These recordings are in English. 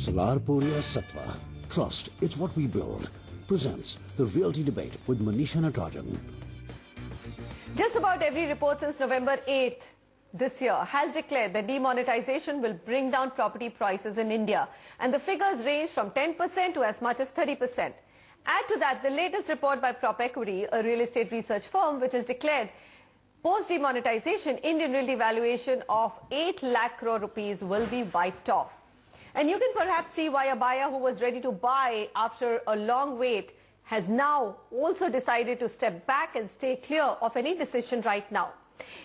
Salarpuria Sattva. Trust, it's what we build. Presents the Realty Debate with Manisha Natarajan. Just about every report since November 8th this year has declared that demonetisation will bring down property prices in India. And the figures range from 10% to as much as 30%. Add to that the latest report by PropEquity, a real estate research firm, which has declared post-demonetisation, Indian realty valuation of 8 lakh crore rupees will be wiped off. And you can perhaps see why a buyer who was ready to buy after a long wait has now also decided to step back and stay clear of any decision right now.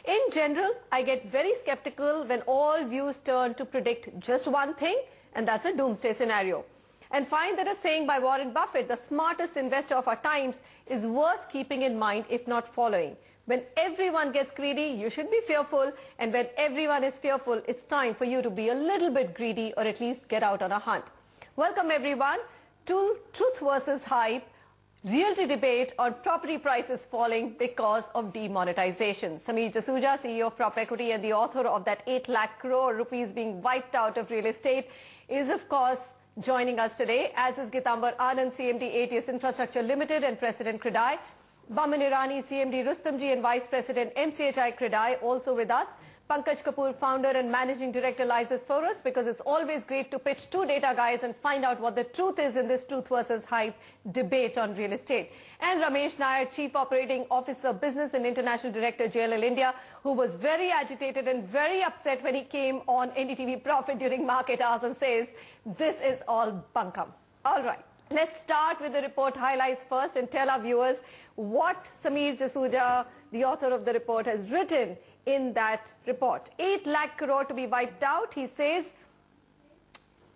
In general, I get very skeptical when all views turn to predict just one thing, and that's a doomsday scenario. And find that a saying by Warren Buffett, the smartest investor of our times, is worth keeping in mind, if not following. When everyone gets greedy, you should be fearful. And when everyone is fearful, it's time for you to be a little bit greedy, or at least get out on a hunt. Welcome everyone to Truth versus Hype, realty debate on property prices falling because of demonetisation. Sameer Jasuja, CEO of PropEquity and the author of that 8 lakh crore rupees being wiped out of real estate, is of course joining us today, as is Getambar Anand, CMD ATS Infrastructure Limited and President CREDAI. Baman Irani, CMD Rustomji and Vice President MCHI CREDAI also with us. Pankaj Kapoor, founder and managing director, lies for us, because it's always great to pitch two data guys and find out what the truth is in this truth versus hype debate on real estate. And Ramesh Nair, Chief Operating Officer, Business and International Director, JLL India, who was very agitated and very upset when he came on NDTV Profit during market hours and says, this is all bunkum. All right. Let's start with the report highlights first and tell our viewers what Sameer Jasuja, the author of the report, has written in that report. 8 lakh crore to be wiped out. He says,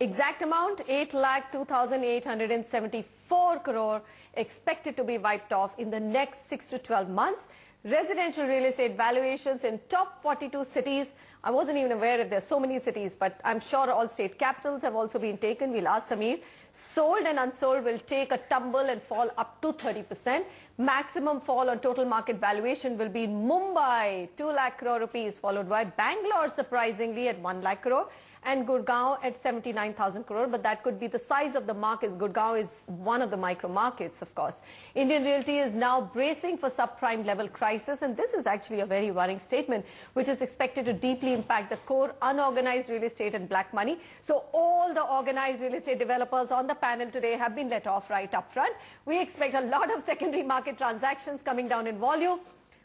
exact amount, 8,02,874 crore expected to be wiped off in the next 6 to 12 months. Residential real estate valuations in top 42 cities. I wasn't even aware if there's so many cities, but I'm sure all state capitals have also been taken. We'll ask Sameer. Sold and unsold will take a tumble and fall up to 30%. Maximum fall on total market valuation will be in Mumbai, 2 lakh crore rupees, followed by Bangalore, surprisingly, at 1 lakh crore, and Gurgaon at 79,000 crore. But that could be the size of the markets. Gurgaon is one of the micro markets, of course. Indian realty is now bracing for subprime level crisis, and this is actually a very worrying statement, which is expected to deeply impact the core unorganized real estate and black money. So all the organized real estate developers on the panel today have been let off right up front. We expect a lot of secondary market transactions coming down in volume.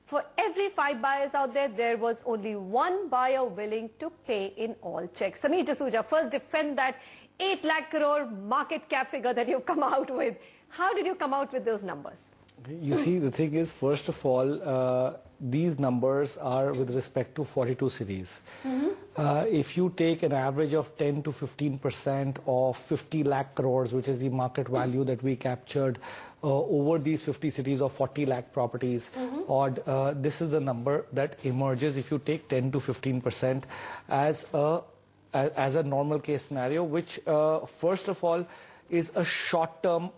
For every 5 buyers out there, there was only one buyer willing to pay in all checks. Sameer Jasuja, first defend that 8 lakh crore market cap figure that you've come out with. How did you come out with those numbers? You see, the thing is, first of all, these numbers are with respect to 42 cities. If you take an average of 10 to 15% of 50 lakh crores, which is the market value that we captured over these 50 cities of 40 lakh properties, this is the number that emerges if you take 10 to 15% as a normal case scenario, which first of all is a short-term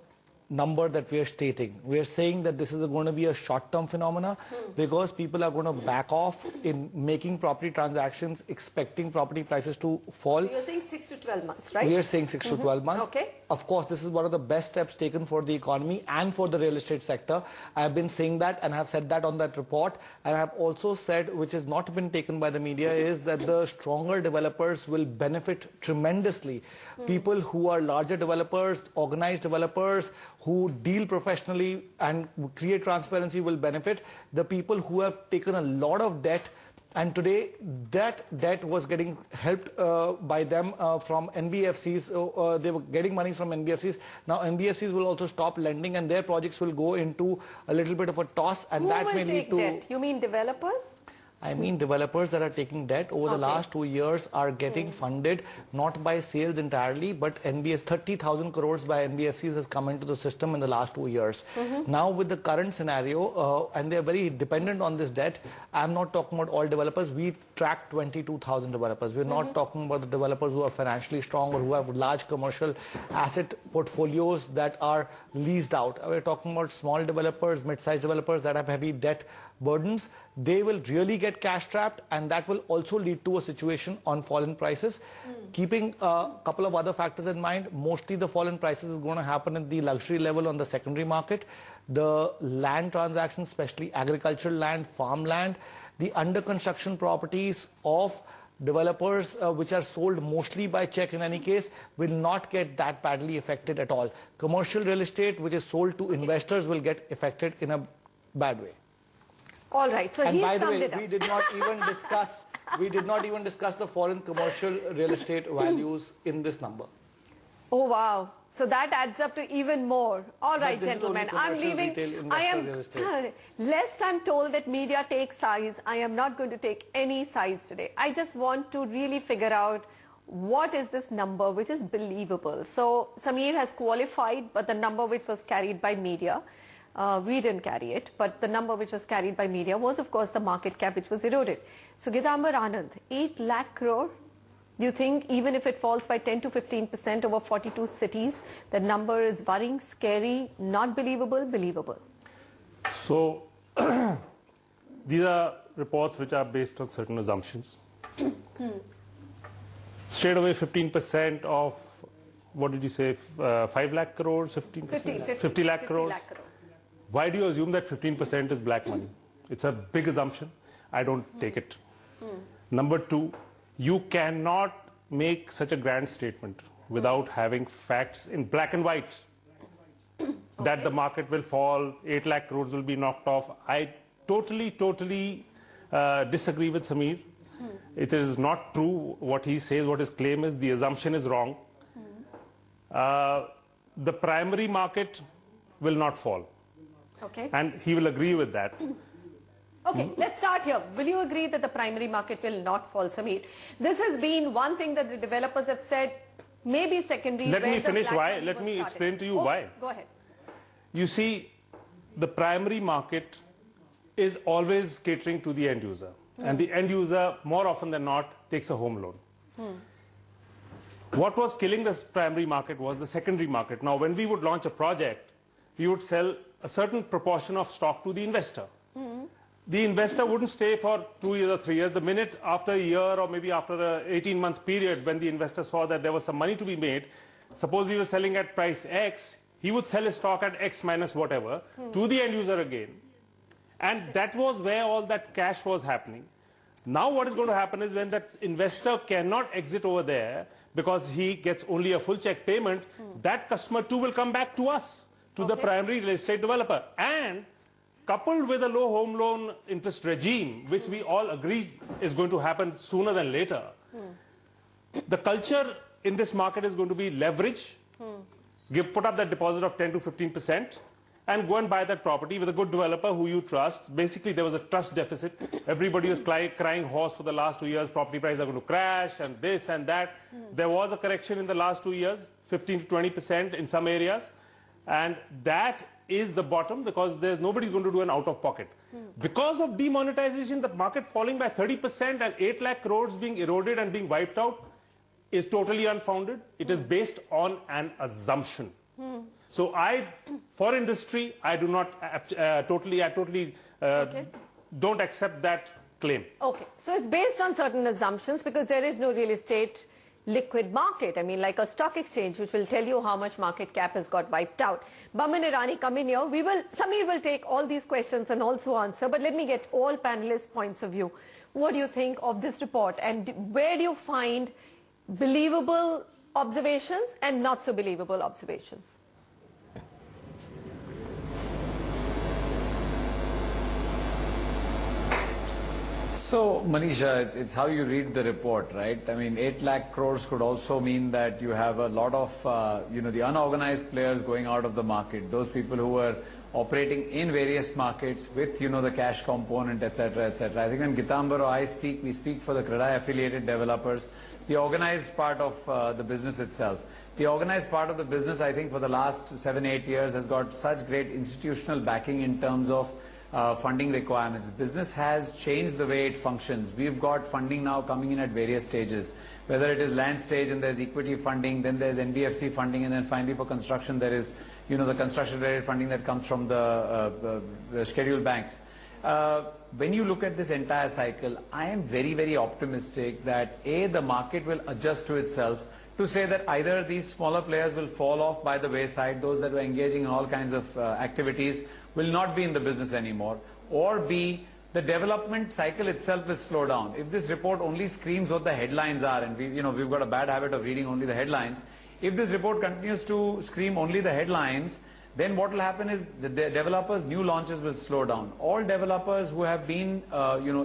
number that we are stating. We are saying that this is going to be a short-term phenomena because people are going to back off in making property transactions, expecting property prices to fall. So you're saying 6 to 12 months, right? We are saying 6 to 12 months. Okay. Of course, this is one of the best steps taken for the economy and for the real estate sector. I have been saying that and have said that on that report. And I have also said, which has not been taken by the media, is that the stronger developers will benefit tremendously. People who are larger developers, organized developers, who deal professionally and create transparency will benefit. The people who have taken a lot of debt, and today that debt was getting helped by them from NBFCs. They were getting money from NBFCs. Now NBFCs will also stop lending and their projects will go into a little bit of a toss, and who that will may take lead to debt? You mean developers? I mean developers that are taking debt over the last 2 years are getting funded not by sales entirely, but 30,000 crores by NBFCs has come into the system in the last 2 years. Now with the current scenario, and they are very dependent on this debt, I'm not talking about all developers. We track 22,000 developers. We're not talking about the developers who are financially strong or who have large commercial asset portfolios that are leased out. We're talking about small developers, mid-sized developers that have heavy debt burdens, they will really get cash trapped, and that will also lead to a situation on fall in prices. Keeping a couple of other factors in mind, mostly the fall in prices is going to happen at the luxury level on the secondary market. The land transactions, especially agricultural land, farmland, the under construction properties of developers which are sold mostly by check in any case, will not get that badly affected at all. Commercial real estate which is sold to investors will get affected in a bad way. All right, so and he by the summed way, it up. we did not even discuss the fall in commercial real estate values in this number. Oh wow. So that adds up to even more. All right, gentlemen, I'm leaving. Lest I'm told that media takes sides, I am not going to take any sides today. I just want to really figure out what is this number which is believable. So Samir has qualified, but the number which was carried by media, we didn't carry it, but the number which was carried by media was, of course, the market cap which was eroded. So Getambar Anand, 8 lakh crore. Do you think even if it falls by 10 to 15% over 42 cities, the number is worrying, scary, not believable, believable? So, these are reports which are based on certain assumptions. Straight away 15% of, what did you say, 5 lakh crores, 15%? 50 lakh crores. Why do you assume that 15% is black money? It's a big assumption. I don't take it. Number two, you cannot make such a grand statement without having facts in black and white that the market will fall, 8 lakh crores will be knocked off. I totally disagree with Samir. It is not true what he says, what his claim is. The assumption is wrong. The primary market will not fall. Okay. And he will agree with that. Okay, let's start here. Will you agree that the primary market will not fall, Samir? This has been one thing that the developers have said, maybe secondary. Let me finish why. Let me explain to you why. Go ahead. You see, the primary market is always catering to the end user. And the end user, more often than not, takes a home loan. What was killing this primary market was the secondary market. Now, when we would launch a project, we would sell a certain proportion of stock to the investor. The investor wouldn't stay for 2 years or 3 years. The minute after a year or maybe after an 18-month period when the investor saw that there was some money to be made, suppose we were selling at price X, he would sell his stock at X minus whatever to the end user again. And that was where all that cash was happening. Now what is going to happen is when that investor cannot exit over there because he gets only a full check payment, that customer too will come back to us, to the primary real estate developer. And coupled with a low home loan interest regime, which we all agree is going to happen sooner than later, the culture in this market is going to be leverage, put up that deposit of 10 to 15%, and go and buy that property with a good developer who you trust. Basically, there was a trust deficit. Everybody was crying horse for the last 2 years. Property prices are going to crash and this and that. There was a correction in the last 2 years, 15 to 20% in some areas. And that is the bottom because there's nobody going to do an out-of-pocket. Because of demonetization, the market falling by 30% and 8 lakh crores being eroded and being wiped out is totally unfounded. It is based on an assumption. So for industry, I do not don't accept that claim. Okay, so it's based on certain assumptions because there is no real estate liquid market. I mean, like a stock exchange, which will tell you how much market cap has got wiped out. Baman Irani, come in here. Samir will take all these questions and also answer, but let me get all panelists' points of view. What do you think of this report and where do you find believable observations and not so believable observations? So, Manisha, it's how you read the report, right? I mean, 8 lakh crores could also mean that you have a lot of, the unorganized players going out of the market. Those people who were operating in various markets with, the cash component, etc., etc. I think when Getambar or I speak, we speak for the CREDAI affiliated developers, the organized part of the business itself. The organized part of the business, I think, for the last 7-8 years has got such great institutional backing in terms of funding requirements. Business has changed the way it functions. We've got funding now coming in at various stages, whether it is land stage and there's equity funding, then there's NBFC funding, and then finally for construction there is, the construction related funding that comes from the scheduled banks. when you look at this entire cycle, I am very, very optimistic that the market will adjust to itself to say that either these smaller players will fall off by the wayside, those that were engaging in all kinds of activities will not be in the business anymore, or B, the development cycle itself will slow down. If this report only screams what the headlines are, and we've got a bad habit of reading only the headlines, if this report continues to scream only the headlines, then what will happen is the developers' new launches will slow down. All developers who have been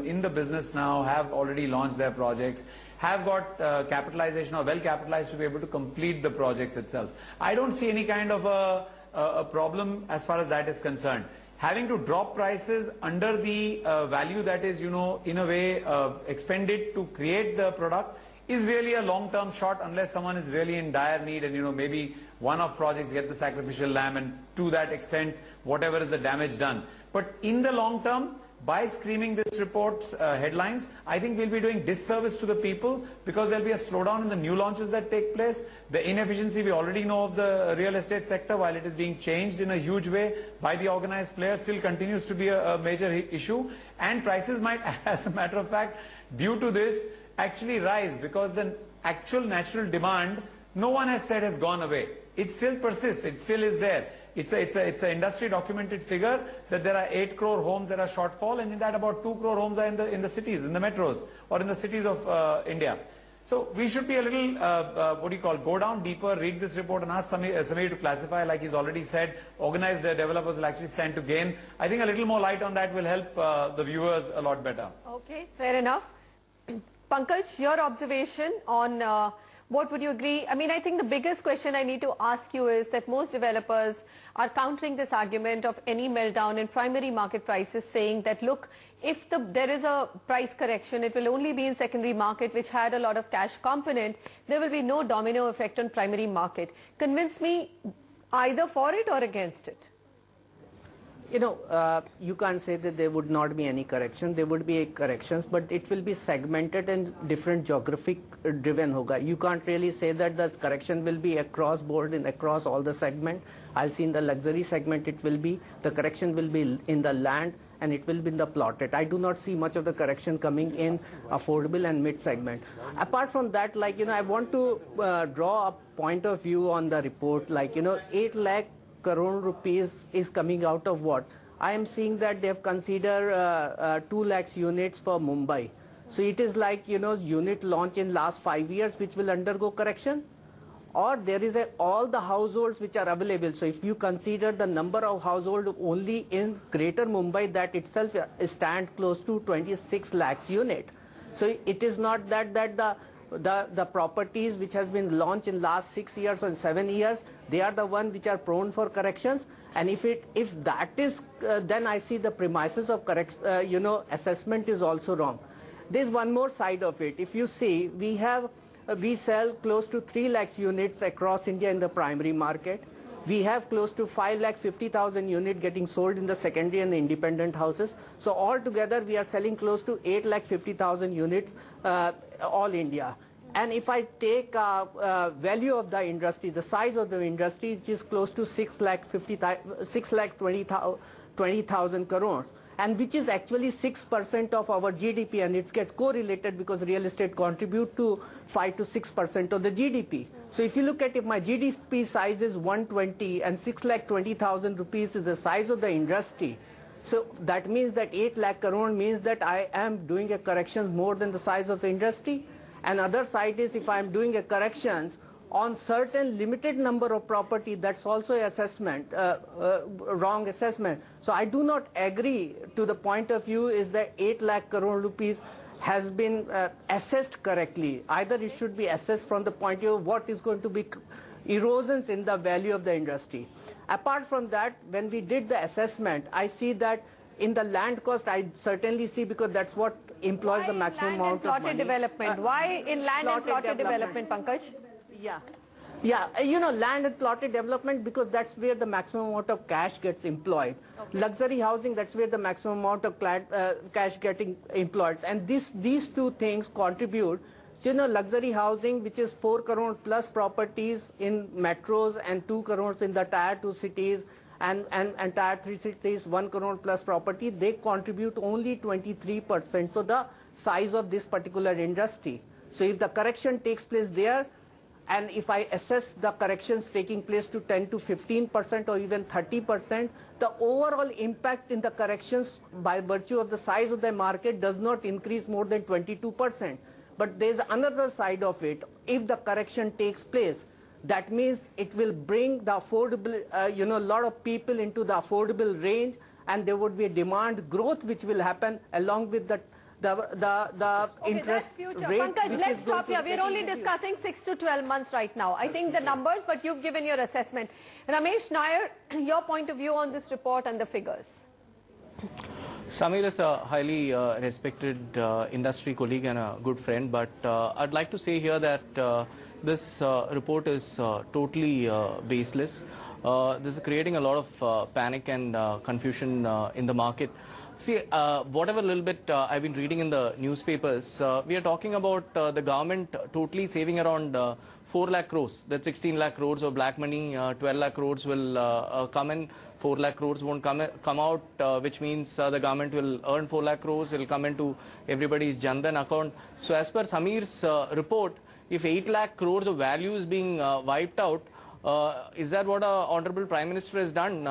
in the business now have already launched their projects, have got capitalization or well capitalized to be able to complete the projects itself. I don't see any kind of a problem as far as that is concerned. Having to drop prices under the value that is, in a way expended to create the product is really a long-term shot unless someone is really in dire need and, maybe one-off projects get the sacrificial lamb, and to that extent, whatever is the damage done. But in the long term, by screaming this report's headlines, I think we'll be doing disservice to the people, because there'll be a slowdown in the new launches that take place. The inefficiency we already know of the real estate sector, while it is being changed in a huge way by the organized players, still continues to be a major issue. And prices might, as a matter of fact, due to this, actually rise, because the actual natural demand, no one has said has gone away. It still persists. It still is there. It's an industry documented figure that there are 8 crore homes that are shortfall, and in that about 2 crore homes are in the cities, in the metros, or in the cities of India. So we should be a little, go down deeper, read this report and ask Samir to classify, like he's already said. Organized developers will actually stand to gain. I think a little more light on that will help the viewers a lot better. Okay, fair enough. Pankaj, your observation on what would you agree? I mean, I think the biggest question I need to ask you is that most developers are countering this argument of any meltdown in primary market prices, saying that, look, if there is a price correction, it will only be in secondary market, which had a lot of cash component. There will be no domino effect on primary market. Convince me either for it or against it. You can't say that there would not be any correction. There would be corrections, but it will be segmented and different geographic driven hoga. You can't really say that the correction will be across board and across all the segment. I'll see in the luxury segment the correction will be in the land, and it will be in the plotted. I do not see much of the correction coming in affordable and mid segment. Apart from that, I want to draw a point of view on the report, 8 lakh crore rupees is coming out of what? I am seeing that they have considered 2 lakhs units for Mumbai. So it is unit launch in last 5 years which will undergo correction, or there is all the households which are available. So if you consider the number of households only in Greater Mumbai, that itself stands close to 26 lakhs unit. So it is not that the properties which has been launched in last 6 years or 7 years, they are the ones which are prone for corrections. And if that is, then I see the premises of assessment is also wrong. There's one more side of it. If you see, we sell close to 3 lakhs units across India in the primary market. We have close to 5,50,000 units getting sold in the secondary and the independent houses. So altogether, we are selling close to 8,50,000 units all India. And if I take value of the industry, the size of the industry, which is close to 6,20,000 crores, and which is actually 6% of our GDP, and it gets correlated because real estate contribute to 5 to 6% of the GDP. So if you look at it, my GDP size is 120 and 6,20,000 rupees is the size of the industry. So that means that 8 lakh crore means that I am doing a correction more than the size of the industry. And other side is if I am doing a corrections on certain limited number of property, that's also assessment, wrong assessment. So I do not agree to the point of view is that 8 lakh crore rupees has been assessed correctly. Either it should be assessed from the point of view of what is going to be erosions in the value of the industry. Apart from that, when we did the assessment, I see that in the land cost, I certainly see, because that's what employs the maximum amount of money. Development? Why in land and plotted development, Pankaj? Yeah, land and plotted development, because that's where the maximum amount of cash gets employed. Okay. Luxury housing, that's where the maximum amount of cash getting employed. And these two things contribute. So, luxury housing, which is 4 crore plus properties in metros and 2 crores in the tier 2 cities, and entire 3 cities, 1 crore plus property, they contribute only 23%. So the size of this particular industry. So if the correction takes place there, and if I assess the corrections taking place to 10 to 15% or even 30%, the overall impact in the corrections by virtue of the size of the market does not increase more than 22%. But there's another side of it. If the correction takes place, that means it will bring the affordable, a lot of people into the affordable range, and there would be a demand growth which will happen along with the interest future. rate. Pankaj, let's stop here. We're only discussing 6 to 12 months right now. I think the numbers, but you've given your assessment. Ramesh Nair, your point of view on this report and the figures. Samir is a highly respected industry colleague and a good friend, but I'd like to say here that this report is totally baseless. This is creating a lot of panic and confusion in the market. See, whatever little bit I've been reading in the newspapers, we are talking about the government totally saving around 4 lakh crores. That's 16 lakh crores of black money, 12 lakh crores will come in, 4 lakh crores won't come out, which means the government will earn 4 lakh crores, it will come into everybody's Jan Dhan account. So as per Samir's report, if 8 lakh crores of value is being wiped out, is that what our Honorable Prime Minister has done,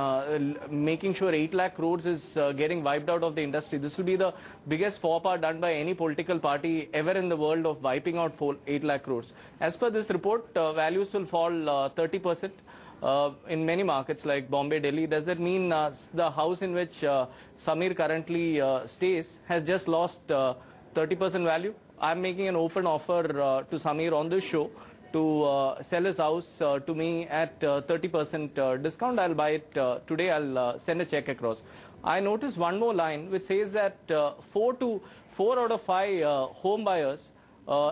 making sure 8 lakh crores is getting wiped out of the industry? This will be the biggest faux pas done by any political party ever in the world of wiping out 8 lakh crores. As per this report, values will fall 30% in many markets like Bombay, Delhi. Does that mean the house in which Samir currently stays has just lost 30% value? I'm making an open offer to Samir on this show to sell his house to me at 30% discount. I'll buy it today. I'll send a check across. I noticed one more line which says that 4 out of 5 home buyers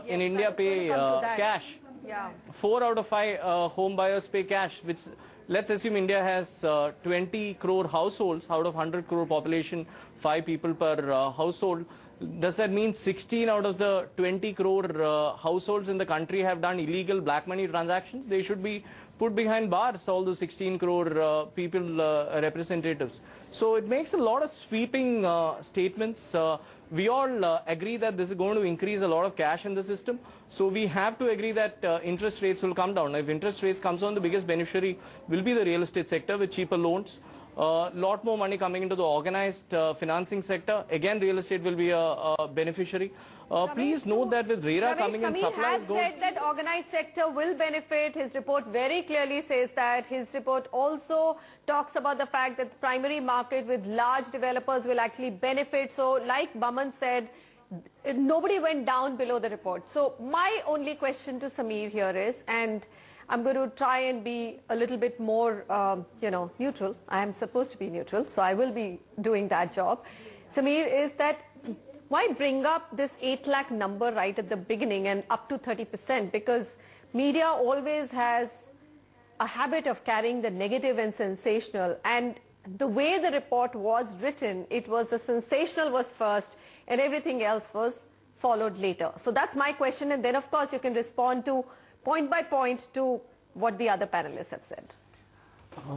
in India pay cash. Yeah. 4 out of 5 home buyers pay cash, which let's assume India has 20 crore households out of 100 crore population, 5 people per household. Does that mean 16 out of the 20 crore households in the country have done illegal black money transactions? They should be put behind bars, all those 16 crore people representatives. So it makes a lot of sweeping statements. We all agree that this is going to increase a lot of cash in the system. So we have to agree that interest rates will come down. If interest rates comes down, the biggest beneficiary will be the real estate sector with cheaper loans. Lot more money coming into the organized financing sector. Again, real estate will be a beneficiary. Please note that with RERA coming in, supply is going... Samir has said that organized sector will benefit. His report very clearly says that. His report also talks about the fact that the primary market with large developers will actually benefit. So like Baman said, nobody went down below the report. So my only question to Samir here is, and I'm going to try and be a little bit more, neutral. I am supposed to be neutral, so I will be doing that job. Samir, is that why bring up this 8 lakh number right at the beginning and up to 30%? Because media always has a habit of carrying the negative and sensational. And the way the report was written, it was the sensational was first and everything else was followed later. So that's my question. And then, of course, you can respond to point by point to what the other panelists have said.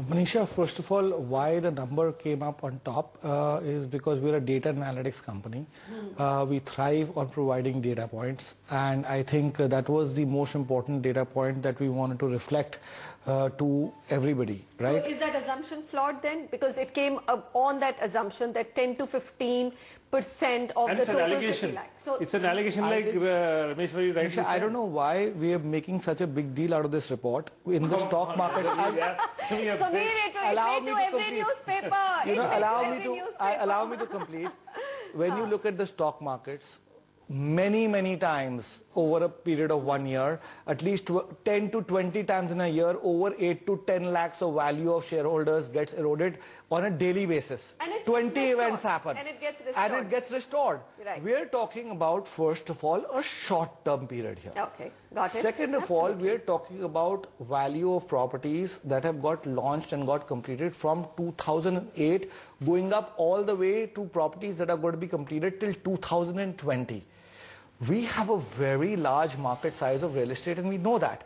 Manisha, first of all, why the number came up on top is because we're a data analytics company. We thrive on providing data points, and I think that was the most important data point that we wanted to reflect to everybody, right? So is that assumption flawed then? Because it came on that assumption that 10 to 15% of and the it's total an allegation. So it's an allegation like Ramesh very rightly said. I don't know why we are making such a big deal out of this report. In the stock markets, Samir, it went to every newspaper. Allow me to complete. When you look at the stock markets, many times over a period of 1 year, at least 10 to 20 times in a year, over 8 to 10 lakhs of value of shareholders gets eroded on a daily basis. 20 events happen. And it gets restored. Right. We are talking about, first of all, a short-term period here. Okay, got it. Second of all, we are talking about value of properties that have got launched and got completed from 2008, going up all the way to properties that are going to be completed till 2020. We have a very large market size of real estate, and we know that.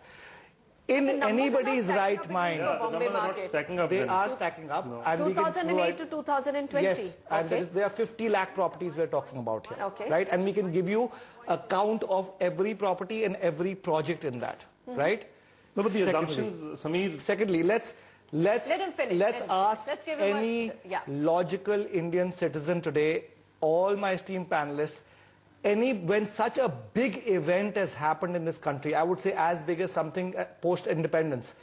in The numbers are not anybody's stacking right up against mind. the The Bombay numbers are not market. stacking up. They well. are stacking up. No. And we can 2008 provide, to 2020. yes, and Okay. there are 50 lakh properties we're talking about here. Okay. Right? And we can give you a count of every property and every project in that. Right? No, but the Secondly- assumptions, Sameer, Secondly, let's Let him finish. let's Let him ask finish. Let's give him any yeah. logical Indian citizen today, all my esteemed panelists, when such a big event has happened in this country, I would say as big as something post-independence.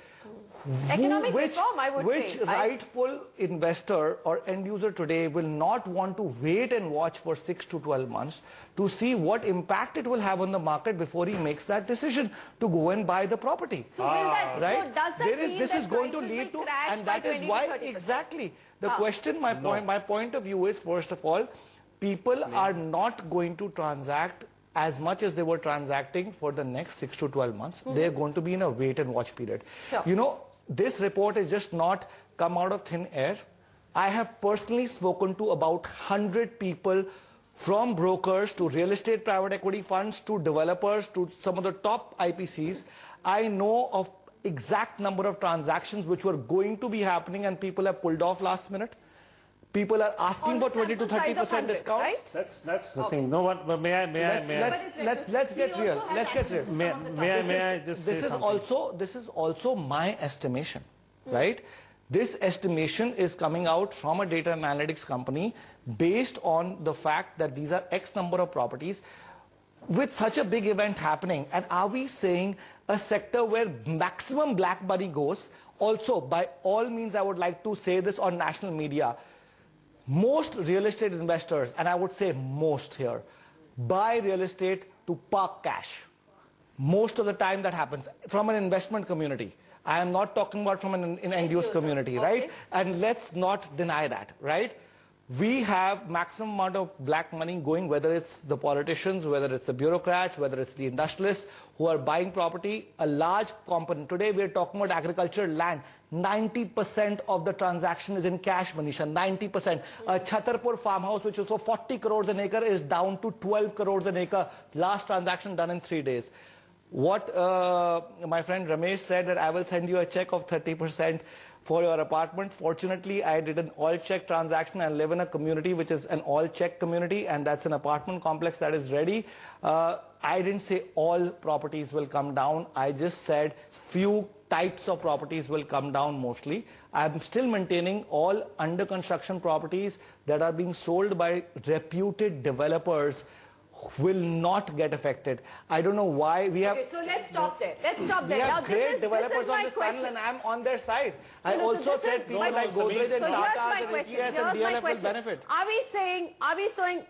Economic reform, I would which say. rightful investor or end user today will not want to wait and watch for 6 to 12 months to see what impact it will have on the market before he makes that decision to go and buy the property? So, will that, Right? so does that mean This that is going to prices lead will to, crash and by that is 20 why to 30%? exactly the question. My point of view is, first of all, people are not going to transact as much as they were transacting for the next 6 to 12 months. They are going to be in a wait and watch period. Sure. You know, this report is just not come out of thin air. I have personally spoken to about 100 people, from brokers to real estate private equity funds to developers to some of the top IPCs. I know of exact number of transactions which were going to be happening and people have pulled off last minute. People are asking On for the 20 to sample size of 30% 100, discounts. right? that's the thing. No, what? May I? Let's get real. Let's get real. May I just say something? This is also my estimation, right? This estimation is coming out from a data analytics company based on the fact that these are X number of properties with such a big event happening. And are we saying a sector where maximum black money goes? Also, by all means, I would like to say this on national media. Most real estate investors, and I would say most here, buy real estate to park cash. Most of the time that happens from an investment community. I am not talking about from an end-use community, right? And let's not deny that, right? We have maximum amount of black money going, whether it's the politicians, whether it's the bureaucrats, whether it's the industrialists who are buying property. A large component. Today we are talking about agriculture land. 90% of the transaction is in cash, Manisha. 90%. A Chhatarpur farmhouse, which was for 40 crores an acre, is down to 12 crores an acre. Last transaction done in 3 days. What my friend Ramesh said, that I will send you a check of 30% for your apartment. Fortunately, I did an all-check transaction. I live in a community which is an all-check community, and that's an apartment complex that is ready. I didn't say all properties will come down. I just said few types of properties will come down mostly. I'm still maintaining all under construction properties that are being sold by reputed developers will not get affected. I don't know why we have... Okay, so let's stop there. Let's stop there. We Now, have great developers this is on my this question. panel and I'm on their side. I No, so also this said is people my like question. Godrej and So here's Tata my and question. ETS and Here's my DLF will question. benefit. Are we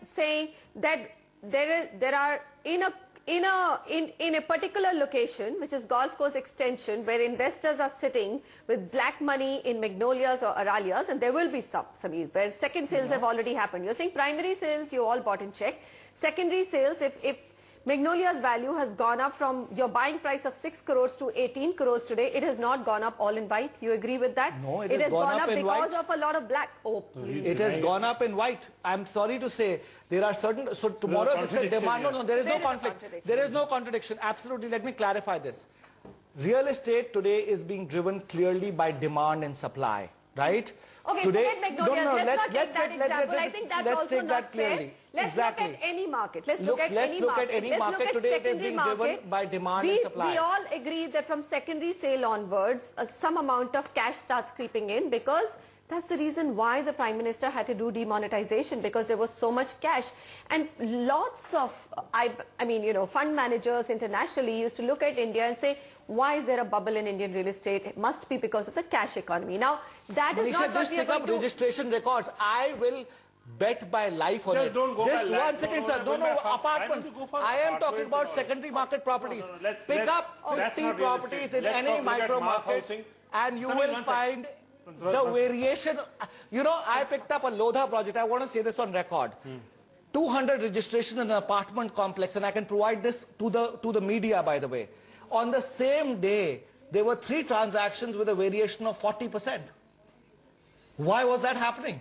saying that there are in a particular location, which is golf course extension, where investors are sitting with black money in Magnolias or Aralias, and there will be some, Sameer, where second sales have already happened. You're saying primary sales you all bought in check. Secondary sales, if Magnolia's value has gone up from your buying price of 6 crores to 18 crores today, it has not gone up all in white. You agree with that? No, it has has gone gone up up in because white. of a lot of black. Oh, please. It has gone up in white. I'm sorry to say, there are certain... So tomorrow it's a demand. No, there is no conflict. There is no contradiction. Absolutely. Let me clarify this. Real estate today is being driven clearly by demand and supply, right? Okay, today, forget Magnolias. Let's not take that example. I think that's also not fair. Let's look at any market. Let's look at any market. Today it is Secondary being market. driven by demand and supply. We all agree that from secondary sale onwards, some amount of cash starts creeping in, because that's the reason why the Prime Minister had to do demonetization, because there was so much cash. And lots of, fund managers internationally used to look at India and say, why is there a bubble in Indian real estate? It must be because of the cash economy. Now, that is not what we are just pick up going to... registration records. I will bet my life on Just it. don't go Just by one land. second, No, sir. no, No, I apartments. need to go for I am talking apartments about and all. secondary market properties. Pick up That's 50 not real properties estate. in Let's any look at micro mass market, housing. and you Samir, will one find second. the variation. You know, I picked up a Lodha project. I want to say this on record. 200 registrations in an apartment complex, and I can provide this to the media, by the way. On the same day, there were 3 transactions with a variation of 40%. Why was that happening?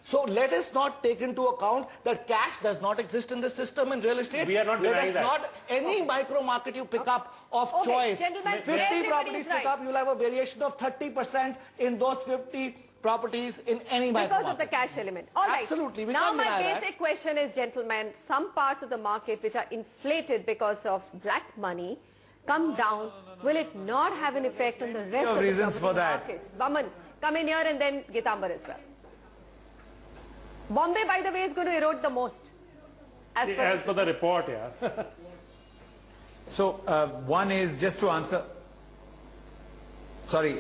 So let us not take into account that cash does not exist in the system in real estate. We are not denying that. Let us not, any micro market you pick up of choice, gentlemen, 50 properties pick up, you'll have a variation of 30% in those 50 properties in any micro because market. of the cash element. All right. Absolutely. We now can't my deny basic that. question is, gentlemen, some parts of the market which are inflated because of black money come down. Will it not have an effect on the rest of the reasons property for that. markets? Vaman, come in here, and then Getambar as well. Bombay, by the way, is going to erode the most. As per the report, yeah. So, one is just to answer. Sorry.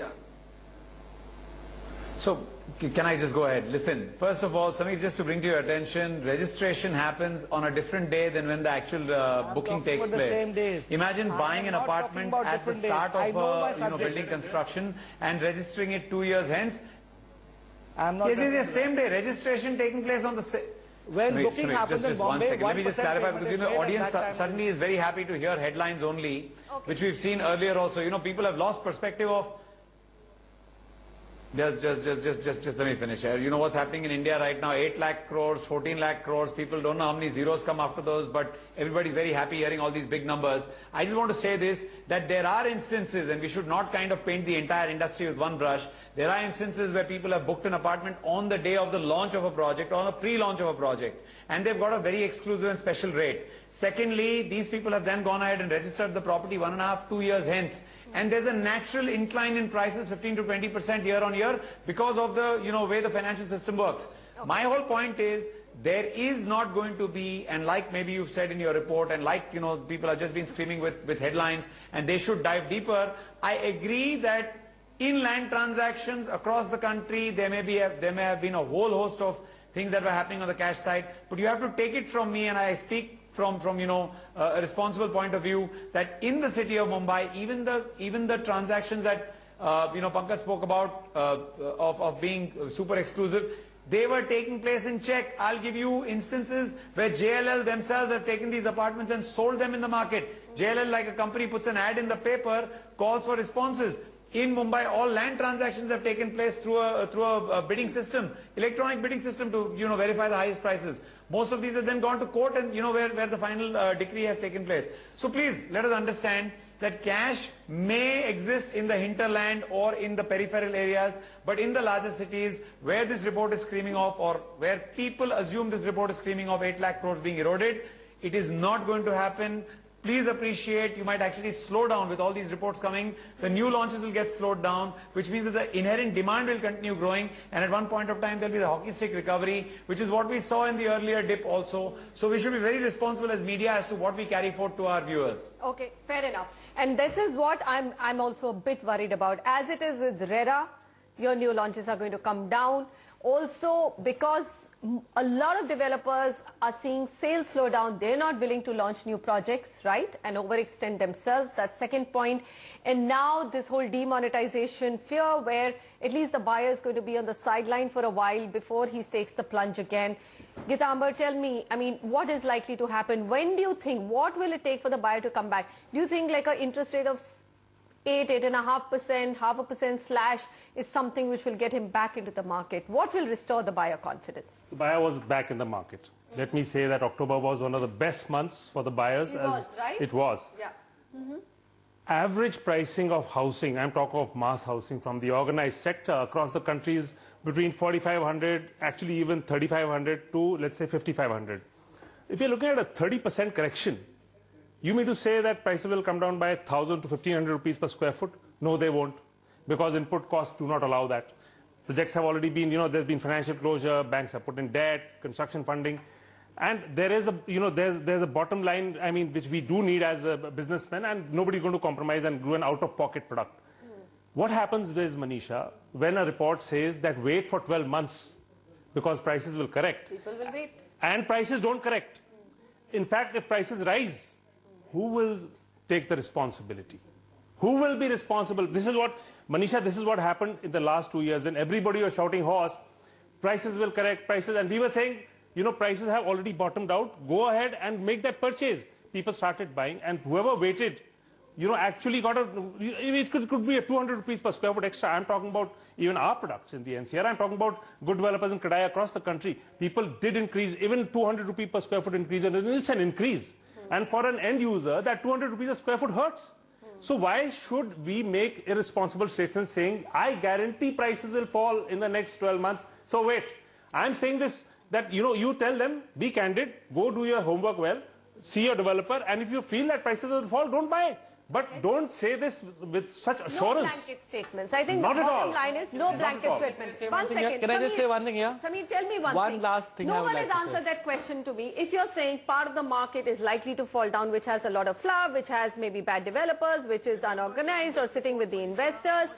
So, can I just go ahead? Listen, first of all, Samir, just to bring to your attention, registration happens on a different day than when the actual booking takes place. Same days. Imagine buying an apartment at the start of building construction and registering it 2 years hence. I'm not Yes, same day. Registration taking place on the same. When booking happens in just 1 Bombay, second. Let me just 1% clarify, payment because is you know, made at audience that time. suddenly is very happy to hear headlines only, which we've seen earlier also. You know, people have lost perspective of. Just let me finish here. You know what's happening in India right now? 8 lakh crores, 14 lakh crores. People don't know how many zeros come after those, but everybody's very happy hearing all these big numbers. I just want to say this, that there are instances, and we should not kind of paint the entire industry with one brush. There are instances where people have booked an apartment on the day of the launch of a project, or on a pre-launch of a project, and they've got a very exclusive and special rate. Secondly, these people have then gone ahead and registered the property 1.5 to 2 years hence. And there's a natural incline in prices, 15 to 20% year on year, because of the way the financial system works. Okay. My whole point is, there is not going to be, and like maybe you've said in your report, and like people have just been screaming with headlines, and they should dive deeper. I agree that in land transactions across the country, there may have been a whole host of things that were happening on the cash side, but you have to take it from me, and I speak from a responsible point of view, that in the city of Mumbai, even the transactions that Pankaj spoke about of being super exclusive, they were taking place in check. I'll give you instances where JLL themselves have taken these apartments and sold them in the market. JLL, like a company, puts an ad in the paper, calls for responses. In Mumbai, all land transactions have taken place through a bidding system, electronic bidding system, to verify the highest prices. Most of these have then gone to court, and where the final decree has taken place. So please let us understand that cash may exist in the hinterland or in the peripheral areas, but in the larger cities where this report is screaming of, or where people assume this report is screaming of 8 lakh crores being eroded, it is not going to happen. Please appreciate, you might actually slow down with all these reports coming. The new launches will get slowed down, which means that the inherent demand will continue growing, and at one point of time there will be the hockey stick recovery, which is what we saw in the earlier dip also. So we should be very responsible as media as to what we carry forth to our viewers. Okay, fair enough. And this is what I'm also a bit worried about. As it is with RERA, your new launches are going to come down. Also, because a lot of developers are seeing sales slow down, they're not willing to launch new projects, right, and overextend themselves. That's second point. And now this whole demonetization fear, where at least the buyer is going to be on the sideline for a while before he takes the plunge again. Getambar, tell me, I mean, what is likely to happen? When do you think, what will it take for the buyer to come back? Do you think like an interest rate of 8.5%, 0.5% slash is something which will get him back into the market? What will restore the buyer confidence? The buyer was back in the market. Let me say that October was one of the best months for the buyers. It was, right? It was. Yeah. Average pricing of housing, I'm talking of mass housing from the organized sector across the country, is between 4,500, actually even 3,500 to, let's say, 5,500. If you're looking at a 30% correction, you mean to say that prices will come down by 1,000 to 1,500 rupees per square foot? No, they won't, because input costs do not allow that. Projects have already been, there's been financial closure, banks have put in debt, construction funding, and there is a, there's a bottom line, I mean, which we do need as a businessman, and nobody's going to compromise and do an out-of-pocket product. What happens is, Manisha, when a report says that wait for 12 months because prices will correct. People will wait. And prices don't correct. In fact, if prices rise, who will take the responsibility? Who will be responsible? This is what, Manisha, this is what happened in the last 2 years when everybody was shouting horse, prices will correct, prices, and we were saying, prices have already bottomed out, go ahead and make that purchase. People started buying, and whoever waited actually got it could be a 200 rupees per square foot extra. I'm talking about even our products in the NCR. I'm talking about good developers in CREDAI across the country. People did increase, even 200 rupees per square foot increase, and it's an increase. And for an end user, that 200 rupees a square foot hurts. So why should we make irresponsible statements saying, I guarantee prices will fall in the next 12 months? So wait, I'm saying this, that you tell them, be candid, go do your homework well, see your developer, and if you feel that prices will fall, don't buy. But don't say this with such assurance. No blanket statements. I think the bottom line is no blanket statements. One second. Can I just say one thing here? Samir, tell me one thing. One last thing No one has answered that question to me. If you're saying part of the market is likely to fall down, which has a lot of fluff, which has maybe bad developers, which is unorganized or sitting with the investors.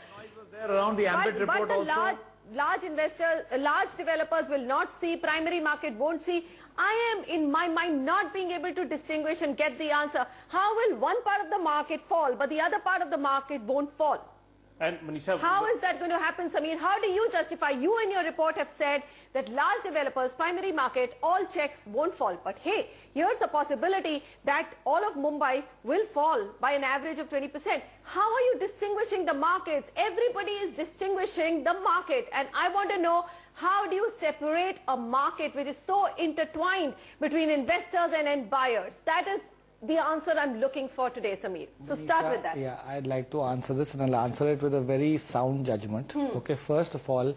Around the ambit report but also. Large investors, large developers will not see, primary market won't see. I am, in my mind, not being able to distinguish and get the answer. How will one part of the market fall, but the other part of the market won't fall? And Manisha, how is that going to happen, Samir? How do you justify? You in your report have said that large developers, primary market, all checks won't fall. But hey, here's a possibility that all of Mumbai will fall by an average of 20%. How are you distinguishing the markets? Everybody is distinguishing the market. And I want to know, how do you separate a market which is so intertwined between investors and end buyers? That is the answer I'm looking for today, Samir. So start with that. Yeah, I'd like to answer this, and I'll answer it with a very sound judgment. Okay, first of all,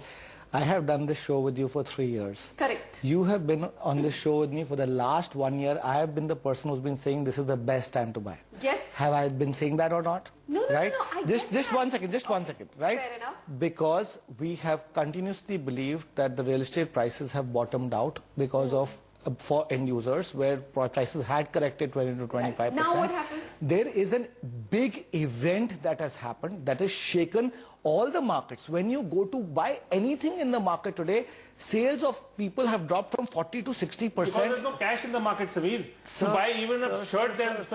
I have done this show with you for 3 years. Correct. You have been on this show with me for the last 1 year. I have been the person who's been saying this is the best time to buy. Yes. Have I been saying that or not? No, right? I just 1 second, just 1 second, right? Fair enough. Because we have continuously believed that the real estate prices have bottomed out because of for end users, where prices had corrected 20 to 25%. Now what happens? There is a big event that has happened that has shaken all the markets. When you go to buy anything in the market today, sales of people have dropped from 40 to 60%. Because there's no cash in the market, Samir. To buy even a shirt, there's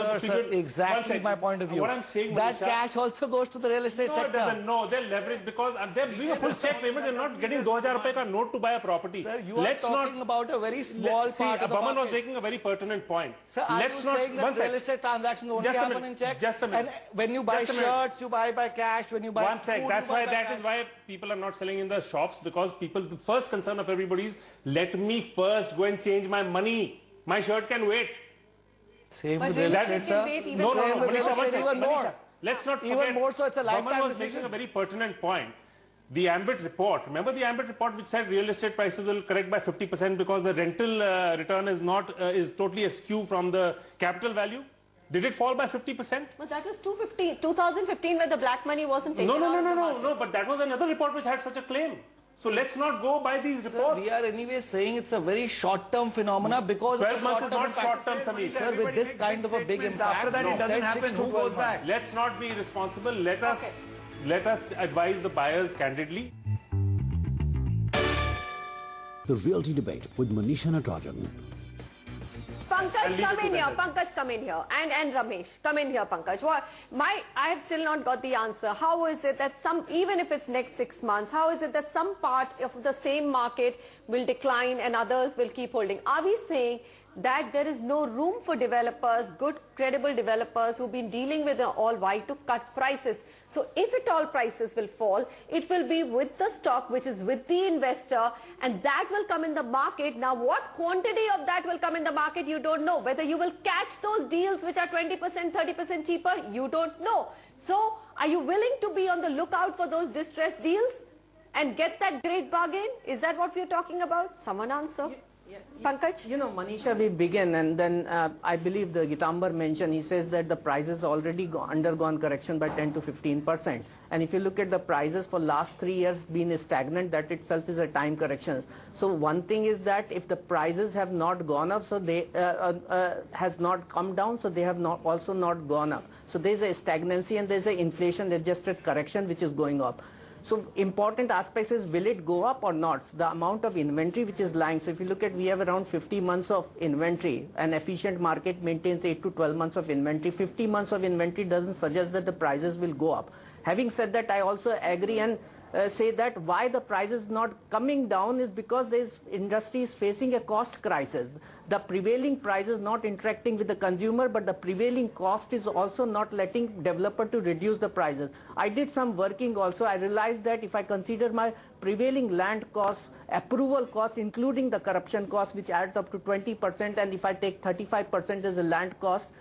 exactly my point of view. What I'm saying, that Manisha, cash also goes to the real estate sector. No, it doesn't. No, they're leveraged because they're doing a full check payment. They're not getting 2,000 rupees ka note to buy a property. Sir, you are talking about a very small part of the Abaman market. was making a very pertinent point. Sir, let's are you not saying that real estate transactions only happen in check? Just a minute. And when you buy shirts, you buy by cash. When you buy one sec. food, That's you buy why by that cash. is why people are not selling in the shops, because people, the first concern of everybody is, let me first go and change my money. My shirt can wait. Same But with real real estate, estate can sir. wait even No, Same with real Manisha, estate, even more. Manisha, let's not forget. Even more so, it's a lifetime Abaman was decision. making a very pertinent point. The ambit report, remember the ambit report which said real estate prices will correct by 50% because the rental return is not is totally askew from the capital value? Did it fall by 50%? But that was 2015 where the black money wasn't taken out of the market. No, but that was another report which had such a claim. So let's not go by these reports. Sir, we are anyway saying it's a very short-term phenomena because 12 months is not short-term, Samir. Sir, with this kind of a big impact, After that, it doesn't happen. Who goes back? Let's not be irresponsible. Let us advise the buyers candidly. The Realty Debate with Manisha Natarajan. Pankaj, come in here. Pankaj, come in here. And Ramesh, come in here, Pankaj. I have still not got the answer. How is it that even if it's next 6 months, how is it that some part of the same market will decline and others will keep holding? Are we saying that there is no room for developers, good, credible developers who've been dealing with all white to cut prices? So if at all prices will fall, it will be with the stock, which is with the investor, and that will come in the market. Now, what quantity of that will come in the market, you don't know. Whether you will catch those deals which are 20%, 30% cheaper, you don't know. So are you willing to be on the lookout for those distressed deals and get that great bargain? Is that what we're talking about? Someone answer. Pankaj? You know, Manisha, we begin, and then I believe the Getambar mentioned, he says that the prices already undergone correction by 10 to 15%. And if you look at the prices for last 3 years being stagnant, that itself is a time correction. So one thing is that if the prices have not gone up, so they has not come down, so they have not also not gone up. So there's a stagnancy and there's an inflation adjusted correction which is going up. So important aspects is, will it go up or not? So the amount of inventory which is lying. So if you look at, we have around 50 months of inventory. An efficient market maintains 8 to 12 months of inventory. 50 months of inventory doesn't suggest that the prices will go up. Having said that, I also agree, and say that why the price is not coming down is because this industry is facing a cost crisis. The prevailing price is not interacting with the consumer, but the prevailing cost is also not letting developer to reduce the prices. I did some working also. I realized that if I consider my prevailing land costs, approval cost, including the corruption cost, which adds up to 20%, and if I take 35% as a land cost,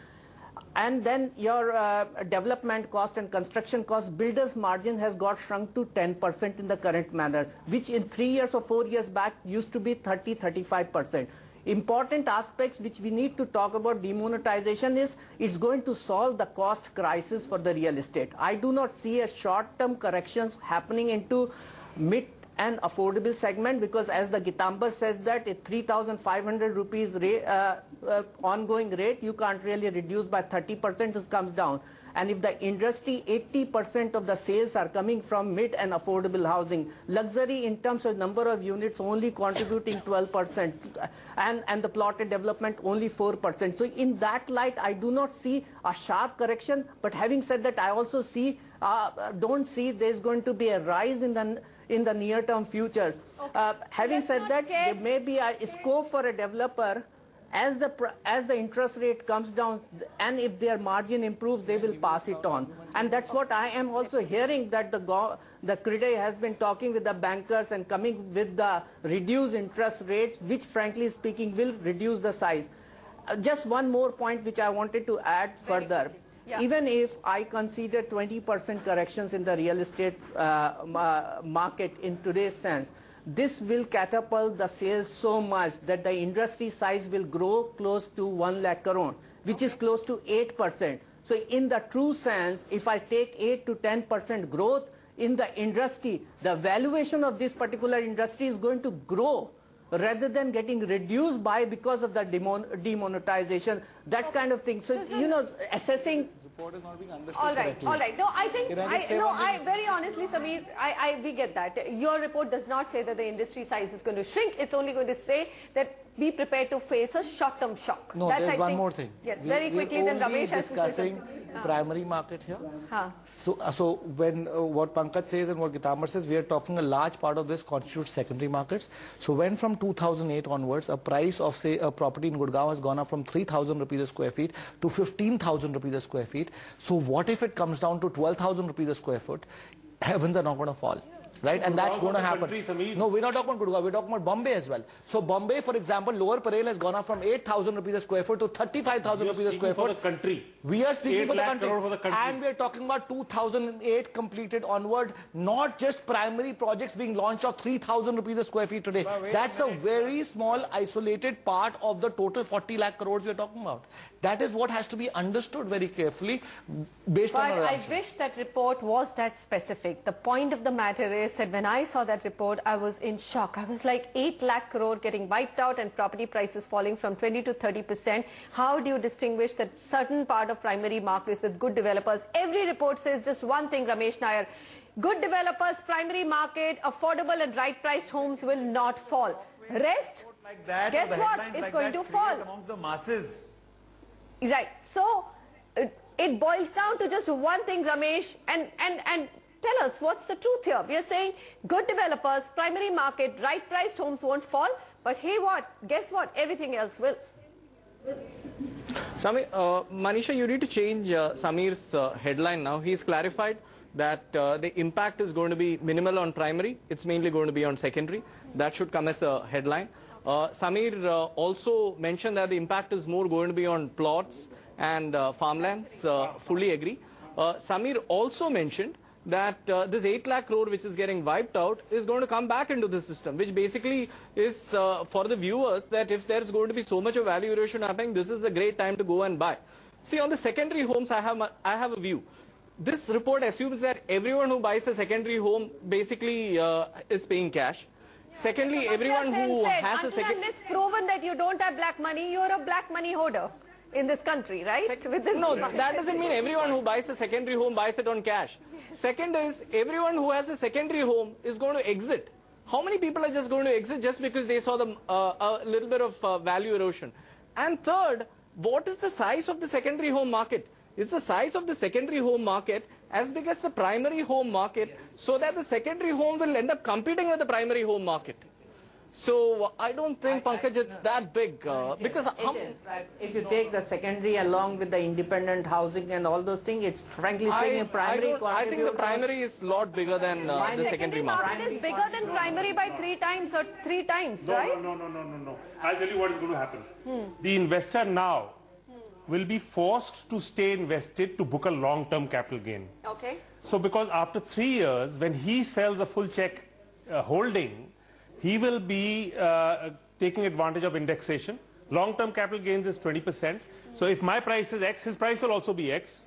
and then your development cost and construction cost, builder's margin has got shrunk to 10% in the current manner, which in 3 years or 4 years back used to be 30-35%. Important aspects which we need to talk about demonetization is it's going to solve the cost crisis for the real estate. I do not see a short-term corrections happening into mid and affordable segment, because as the Getambar says that at 3,500 rupees ongoing rate, you can't really reduce by 30%, it comes down. And if the industry, 80% of the sales are coming from mid and affordable housing, luxury in terms of number of units only contributing 12%, and the plotted development only 4%. So in that light, I do not see a sharp correction. But having said that, I also see, don't see there's going to be a rise in the near-term future. Okay. Having said that, there may be a scope for a developer as the interest rate comes down, and if their margin improves, they will pass it on. And that's what I am also hearing, that the CREDAI has been talking with the bankers and coming with the reduced interest rates, which frankly speaking will reduce the size. Just one more point which I wanted to add further. Yeah. Even if I consider 20% corrections in the real estate market in today's sense, this will catapult the sales so much that the industry size will grow close to 1 lakh crore, which is close to 8%. So in the true sense, if I take 8 to 10% growth in the industry, the valuation of this particular industry is going to grow rather than getting reduced because of the demonetization, that kind of thing. So, you know, assessing... All right. No, I think, very honestly, Samir, we get that. Your report does not say that the industry size is going to shrink. It's only going to say that be prepared to face a short-term shock. No, there's one more thing. Yes, very quickly, then Ramesh has to say discussing primary market here. So when what Pankaj says and what Getambar says, we are talking a large part of this constitutes secondary markets. So when from 2008 onwards, a price of, say, a property in Gurgaon has gone up from 3,000 rupees a square feet to 15,000 rupees a square feet. So what if it comes down to 12,000 rupees a square foot? Heavens are not going to fall. Right, and that's going to happen. No, we're not talking about Gurgaon, we're talking about Bombay as well. So Bombay, for example, Lower Parel has gone up from 8,000 rupees a square foot to 35,000 rupees a square foot. For the country. We are speaking for the country. And we're talking about 2008 completed onward, not just primary projects being launched of 3,000 rupees a square feet today. That's a very small isolated part of the total 40 lakh crores we're talking about. That is what has to be understood very carefully based on our I wish that report was that specific. The point of the matter is that when I saw that report, I was in shock. I was like, 8 lakh crore getting wiped out and property prices falling from 20 to 30%. How do you distinguish that certain part of primary markets with good developers? Every report says just one thing, Ramesh Nair. Good developers, primary market, affordable and right-priced homes will not fall. Rest, guess what? It's going to fall. Amongst the masses. Right. So it boils down to just one thing, Ramesh, and tell us what's the truth here. We are saying good developers, primary market, right-priced homes won't fall, but hey, what? Guess what? Everything else will. Samir, Manisha, you need to change Samir's headline now. He's clarified that the impact is going to be minimal on primary. It's mainly going to be on secondary. That should come as a headline. Samir also mentioned that the impact is more going to be on plots and farmlands. Fully agree. Samir also mentioned that this 8 lakh crore which is getting wiped out is going to come back into the system, which basically is for the viewers that if there's going to be so much of value erosion happening, this is a great time to go and buy. See, on the secondary homes, I have a view. This report assumes that everyone who buys a secondary home basically is paying cash. Secondly, everyone who has a second... Unless proven that you don't have black money, you're a black money hoarder in this country, right? No, that doesn't mean everyone who buys a secondary home buys it on cash. Second is, everyone who has a secondary home is going to exit. How many people are just going to exit just because they saw a little bit of value erosion? And third, what is the size of the secondary home market? is the size of the secondary home market as big as the primary home market, so that the secondary home will end up competing with the primary home market. So I don't think, Pankaj, it's that big, because if you take the secondary along with the independent housing and all those things, it's frankly saying a primary. I think the primary is a lot bigger than the secondary market. Market is bigger than primary by 3 times, right? No. I'll tell you what is going to happen. The investor now will be forced to stay invested to book a long-term capital gain. Okay. So because after 3 years, when he sells a full check holding, he will be taking advantage of indexation. Long-term capital gains is 20%. So if my price is X, his price will also be X.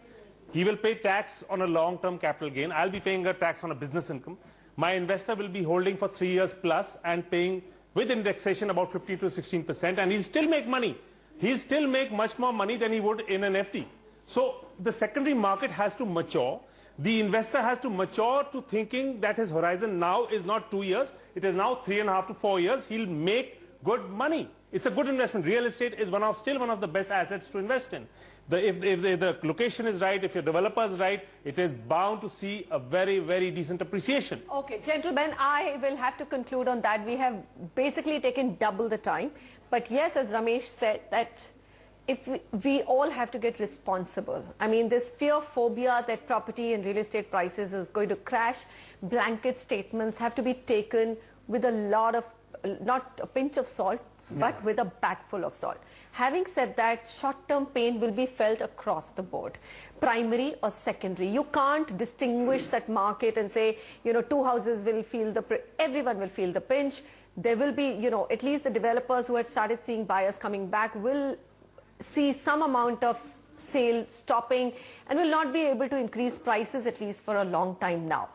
He will pay tax on a long-term capital gain. I'll be paying a tax on a business income. My investor will be holding for 3 years plus and paying with indexation about 15 to 16%, and he'll still make money. He'll still make much more money than he would in an FD. So the secondary market has to mature. The investor has to mature to thinking that his horizon now is not 2 years, it is now 3.5 to 4 years. He'll make good money. It's a good investment. Real estate is still one of the best assets to invest in. If the location is right, if your developer is right, it is bound to see a very, very decent appreciation. Okay, gentlemen, I will have to conclude on that. We have basically taken double the time. But yes, as Ramesh said, that if we all have to get responsible. I mean, this fear phobia that property and real estate prices is going to crash, blanket statements have to be taken with a lot of, not a pinch of salt, but with a bag full of salt. Having said that, short-term pain will be felt across the board, primary or secondary. You can't distinguish that market and say, you know, 2 houses will feel everyone will feel the pinch. There will be, you know, at least the developers who had started seeing buyers coming back will see some amount of sale stopping and will not be able to increase prices at least for a long time now.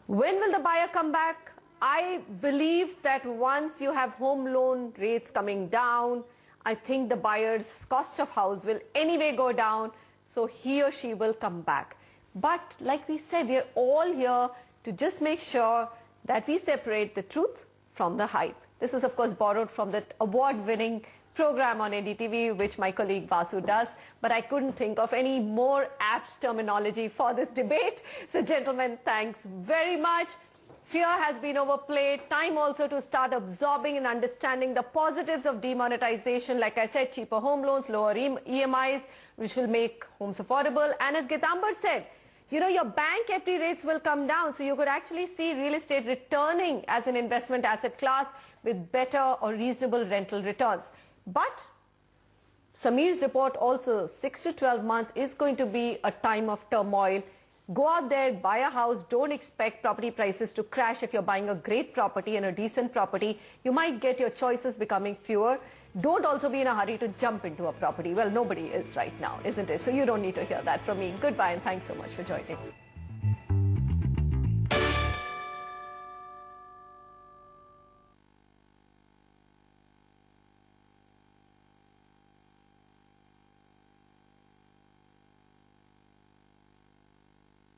When will the buyer come back? I believe that once you have home loan rates coming down, I think the buyer's cost of house will anyway go down, so he or she will come back. But like we said, we are all here to just make sure that we separate the truth from the hype. This is of course borrowed from that award-winning program on NDTV, which my colleague Vasu does, but I couldn't think of any more apt terminology for this debate. So gentlemen, thanks very much. Fear has been overplayed. Time also to start absorbing and understanding the positives of demonetization. Like I said, cheaper home loans, lower EMIs, which will make homes affordable. And as Getambar said, you know, your bank FD rates will come down, so you could actually see real estate returning as an investment asset class with better or reasonable rental returns. But Sameer's report also, 6 to 12 months is going to be a time of turmoil. Go out there, buy a house. Don't expect property prices to crash. If you're buying a great property and a decent property, you might get your choices becoming fewer. Don't also be in a hurry to jump into a property. Well, nobody is right now, isn't it? So you don't need to hear that from me. Goodbye and thanks so much for joining.